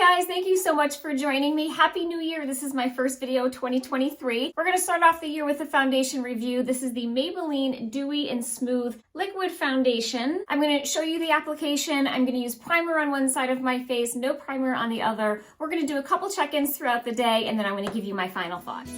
guys, thank you so much for joining me. Happy New Year. This is my first video 2023. We're going to start off the year with a foundation review. This is the Maybelline Dewy and Smooth Liquid Foundation. I'm going to show you the application. I'm going to use primer on one side of my face, no primer on the other. We're going to do a couple check-ins throughout the day, and then I'm going to give you my final thoughts.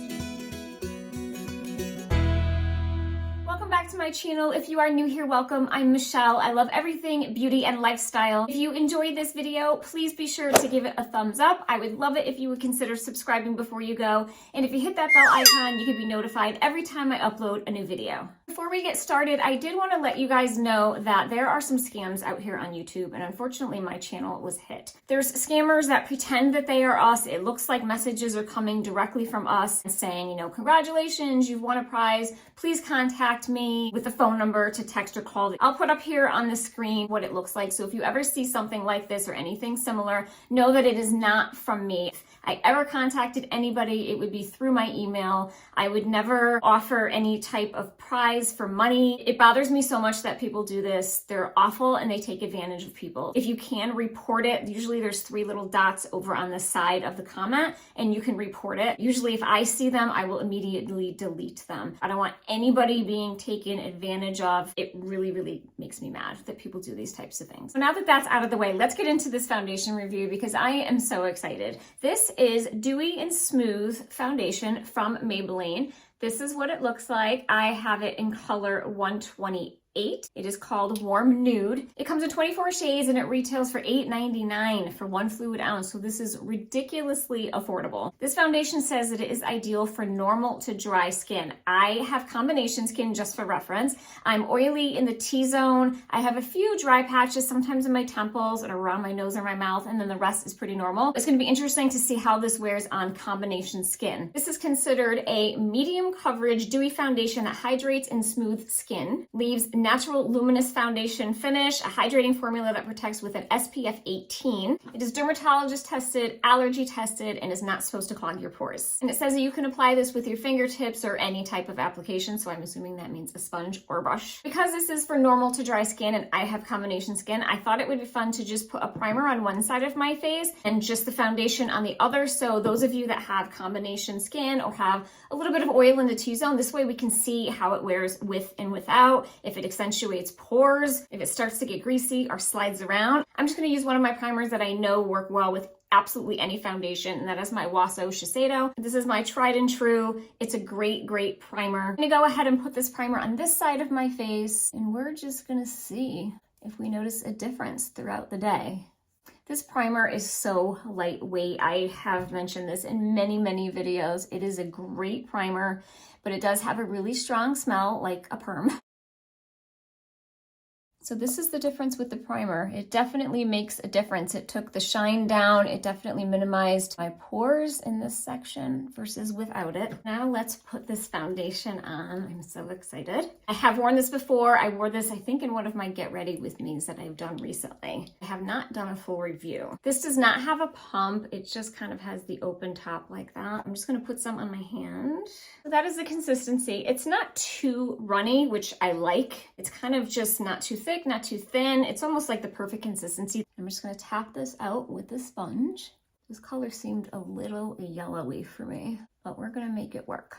Back to my channel. If you are new here, welcome. I'm Michelle. I love everything beauty and lifestyle. If you enjoyed this video, please be sure to give it a thumbs up. I would love it if you would consider subscribing before you go. And if you hit that bell icon, you can be notified every time I upload a new video. Before we get started, I did want to let you guys know that there are some scams out here on YouTube, and unfortunately my channel was hit. There's scammers that pretend that they are us. It looks like messages are coming directly from us saying, you know, congratulations, you've won a prize. Please contact me with a phone number to text or call. I'll put up here on the screen what it looks like. So if you ever see something like this or anything similar, know that it is not from me. If I ever contacted anybody, it would be through my email. I would never offer any type of prize for money. It bothers me so much that people do this. They're awful and they take advantage of people. If you can report it, usually there's 3 little dots over on the side of the comment and you can report it. Usually if I see them, I will immediately delete them. I don't want anybody being taken advantage of. It really makes me mad that people do these types of things. So now that that's out of the way, let's get into this foundation review because I am so excited. This is Dewy and Smooth foundation from Maybelline. This is what it looks like. I have it in color 128. It is called Warm Nude. It comes in 24 shades and it retails for $8.99 for 1 fluid ounce. So this is ridiculously affordable. This foundation says that it is ideal for normal to dry skin. I have combination skin just for reference. I'm oily in the T-zone. I have a few dry patches, sometimes in my temples and around my nose or my mouth, and then the rest is pretty normal. It's going to be interesting to see how this wears on combination skin. This is considered a medium coverage dewy foundation that hydrates and smooths skin, leaves natural luminous foundation finish, a hydrating formula that protects with an SPF 18. It is dermatologist tested, allergy tested, and is not supposed to clog your pores. And it says that you can apply this with your fingertips or any type of application, so I'm assuming that means a sponge or brush. Because this is for normal to dry skin and I have combination skin, I thought it would be fun to just put a primer on one side of my face and just the foundation on the other. So those of you that have combination skin or have a little bit of oil in the T-zone, this way we can see how it wears with and without, if it accentuates pores, if it starts to get greasy or slides around. I'm just going to use one of my primers that I know work well with absolutely any foundation, and that is my WASO SHISEIDO. This is my tried and true. It's a great primer. I'm going to go ahead and put this primer on this side of my face, and we're just going to see if we notice a difference throughout the day. This primer is so lightweight. I have mentioned this in many videos. It is a great primer, but it does have a really strong smell like a perm. So this is the difference with the primer. It definitely makes a difference. It took the shine down. It definitely minimized my pores in this section versus without it. Now let's put this foundation on. I'm so excited. I have worn this before. I wore this, I think, in one of my Get Ready With Me's that I've done recently. I have not done a full review. This does not have a pump. It just kind of has the open top like that. I'm just gonna put some on my hand. So that is the consistency. It's not too runny, which I like. It's kind of just not too thick, not too thin. It's almost like the perfect consistency. I'm just going to tap this out with the sponge. This color seemed a little yellowy for me, but we're going to make it work.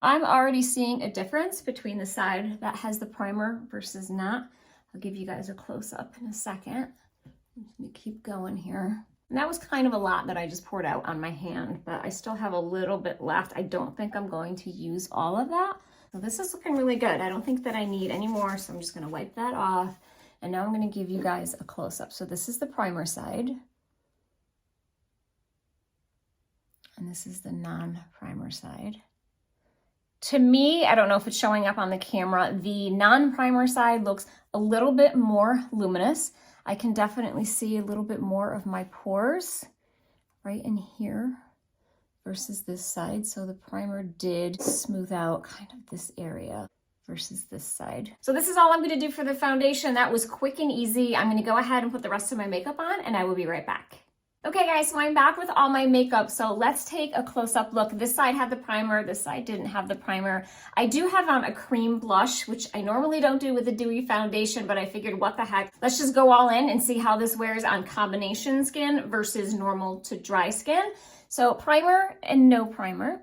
I'm already seeing a difference between the side that has the primer versus not. I'll give you guys a close-up in a second. Let me keep going here. And that was kind of a lot that I just poured out on my hand, but I still have a little bit left. I don't think I'm going to use all of that. So this is looking really good. I don't think that I need any more, so I'm just going to wipe that off. And now I'm going to give you guys a close-up. So this is the primer side. And this is the non-primer side. To me, I don't know if it's showing up on the camera, the non-primer side looks a little bit more luminous. I can definitely see a little bit more of my pores right in here versus this side. So the primer did smooth out kind of this area versus this side. So this is all I'm going to do for the foundation. That was quick and easy. I'm going to go ahead and put the rest of my makeup on and I will be right back. Okay guys, so I'm back with all my makeup. So let's take a close-up look. This side had the primer, this side didn't have the primer. I do have on a cream blush, which I normally don't do with a dewy foundation, but I figured what the heck. Let's just go all in and see how this wears on combination skin versus normal to dry skin. So primer and no primer.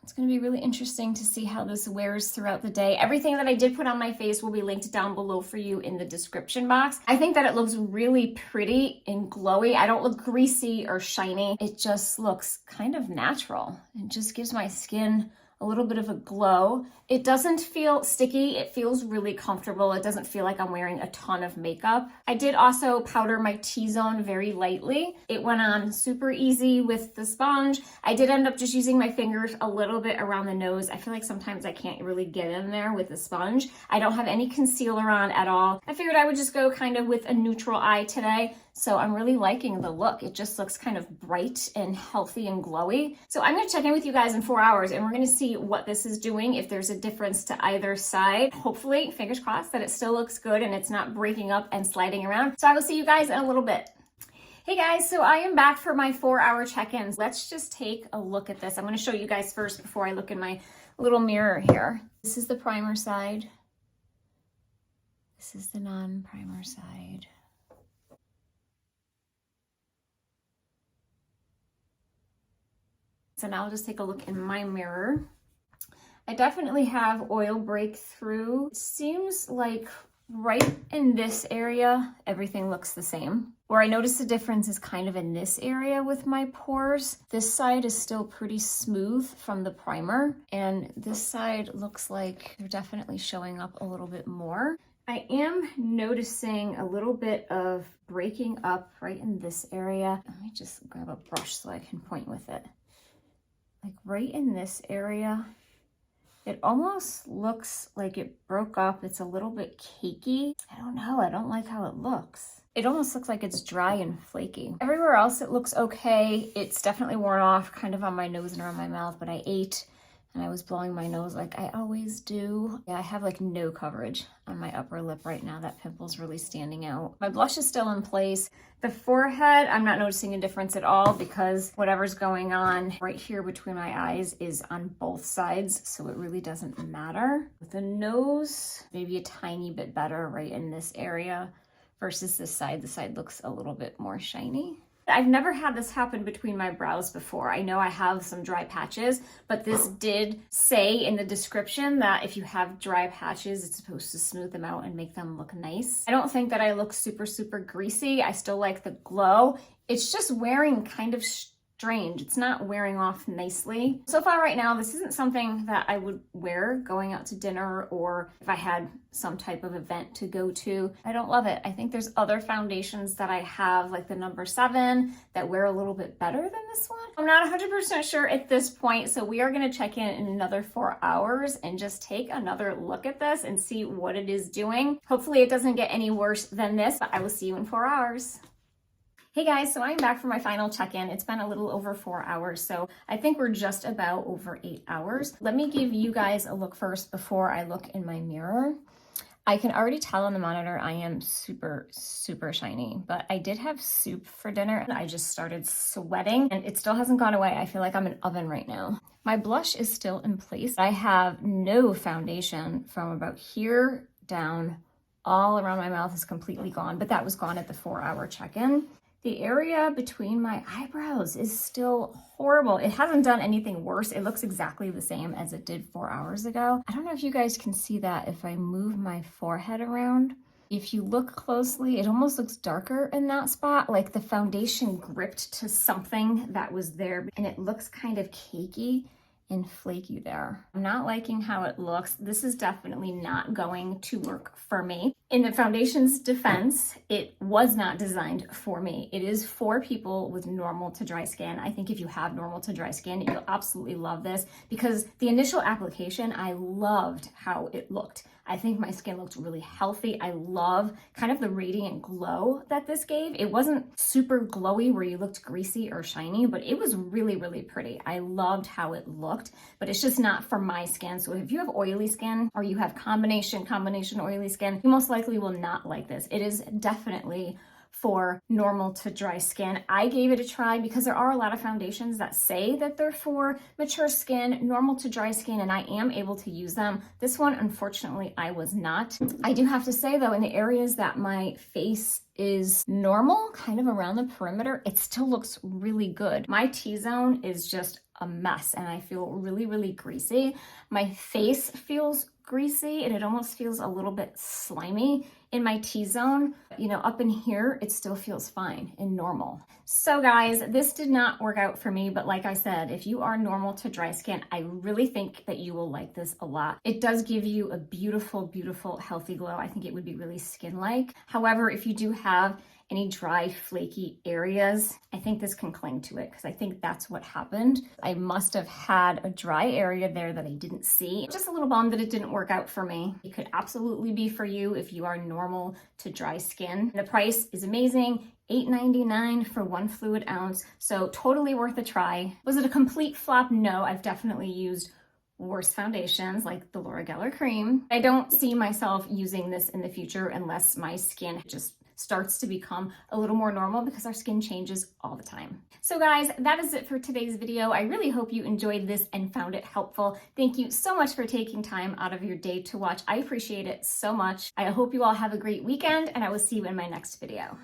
It's going to be really interesting to see how this wears throughout the day. Everything that I did put on my face will be linked down below for you in the description box. I think that it looks really pretty and glowy. I don't look greasy or shiny. It just looks kind of natural. It just gives my skin a little bit of a glow. It doesn't feel sticky. It feels really comfortable. It doesn't feel like I'm wearing a ton of makeup. I did also powder my T-zone very lightly. It went on super easy with the sponge. I did end up just using my fingers a little bit around the nose. I feel like sometimes I can't really get in there with the sponge. I don't have any concealer on at all. I figured I would just go kind of with a neutral eye today. So I'm really liking the look. It just looks kind of bright and healthy and glowy. So I'm gonna check in with you guys in 4 hours and we're gonna see what this is doing, if there's a difference to either side. Hopefully, fingers crossed, that it still looks good and it's not breaking up and sliding around. So I will see you guys in a little bit. Hey guys, so I am back for my 4-hour check-ins. Let's just take a look at this. I'm gonna show you guys first before I look in my little mirror here. This is the primer side. This is the non-primer side. So now I'll just take a look in my mirror. I definitely have oil breakthrough. It seems like right in this area, everything looks the same. Where I notice the difference is kind of in this area with my pores. This side is still pretty smooth from the primer, and this side looks like they're definitely showing up a little bit more. I am noticing a little bit of breaking up right in this area. Let me just grab a brush so I can point with it. Like right in this area, it almost looks like it broke up. It's a little bit cakey. I don't know, I don't like how it looks. It almost looks like it's dry and flaky. Everywhere else it looks okay. It's definitely worn off kind of on my nose and around my mouth, but I ate and I was blowing my nose like I always do. Yeah, I have like no coverage on my upper lip right now. That pimple's really standing out. My blush is still in place. The forehead, I'm not noticing a difference at all because whatever's going on right here between my eyes is on both sides, so it really doesn't matter. With the nose, maybe a tiny bit better right in this area versus this side. The side looks a little bit more shiny. I've never had this happen between my brows before. I know I have some dry patches, but this did say in the description that if you have dry patches, it's supposed to smooth them out and make them look nice. I don't think that I look super, super greasy. I still like the glow. It's just wearing kind of strange. It's not wearing off nicely. So far right now, this isn't something that I would wear going out to dinner or if I had some type of event to go to. I don't love it. I think there's other foundations that I have, like the number 7, that wear a little bit better than this one. I'm not 100% sure at this point, so we are gonna check in another 4 hours and just take another look at this and see what it is doing. Hopefully it doesn't get any worse than this, but I will see you in 4 hours. Hey guys, so I'm back for my final check-in. It's been a little over 4 hours, so I think we're just about over 8 hours. Let me give you guys a look first before I look in my mirror. I can already tell on the monitor I am super, super shiny, but I did have soup for dinner and I just started sweating and it still hasn't gone away. I feel like I'm in an oven right now. My blush is still in place. I have no foundation from about here down. All around my mouth is completely gone, but that was gone at the 4-hour check-in. The area between my eyebrows is still horrible. It hasn't done anything worse. It looks exactly the same as it did 4 hours ago. I don't know if you guys can see that if I move my forehead around. If you look closely, it almost looks darker in that spot, like the foundation gripped to something that was there, and it looks kind of cakey and flaky there. I'm not liking how it looks. This is definitely not going to work for me. In the foundation's defense, it was not designed for me. It is for people with normal to dry skin. I think if you have normal to dry skin, you'll absolutely love this because the initial application, I loved how it looked. I think my skin looked really healthy. I love kind of the radiant glow that this gave. It wasn't super glowy where you looked greasy or shiny, but it was really, really pretty. I loved how it looked, but it's just not for my skin. So if you have oily skin or you have combination oily skin, you most likely will not like this. It is definitely for normal to dry skin. I gave it a try because there are a lot of foundations that say that they're for mature skin, normal to dry skin, and I am able to use them. This one, unfortunately, I was not. I do have to say though, in the areas that my face is normal, kind of around the perimeter, it still looks really good. My T-zone is just a mess and I feel really, really greasy. My face feels greasy and it almost feels a little bit slimy in my T-zone. You know, up in here, it still feels fine and normal. So guys, this did not work out for me, but like I said, if you are normal to dry skin, I really think that you will like this a lot. It does give you a beautiful, beautiful, healthy glow. I think it would be really skin-like. However, if you do have any dry, flaky areas, I think this can cling to it because I think that's what happened. I must have had a dry area there that I didn't see. Just a little bummed that it didn't work out for me. It could absolutely be for you if you are normal to dry skin. The price is amazing. $8.99 for 1 fluid ounce, so totally worth a try. Was it a complete flop? No, I've definitely used worse foundations like the Laura Geller cream. I don't see myself using this in the future unless my skin just starts to become a little more normal because our skin changes all the time. So guys, that is it for today's video. I really hope you enjoyed this and found it helpful. Thank you so much for taking time out of your day to watch. I appreciate it so much. I hope you all have a great weekend and I will see you in my next video.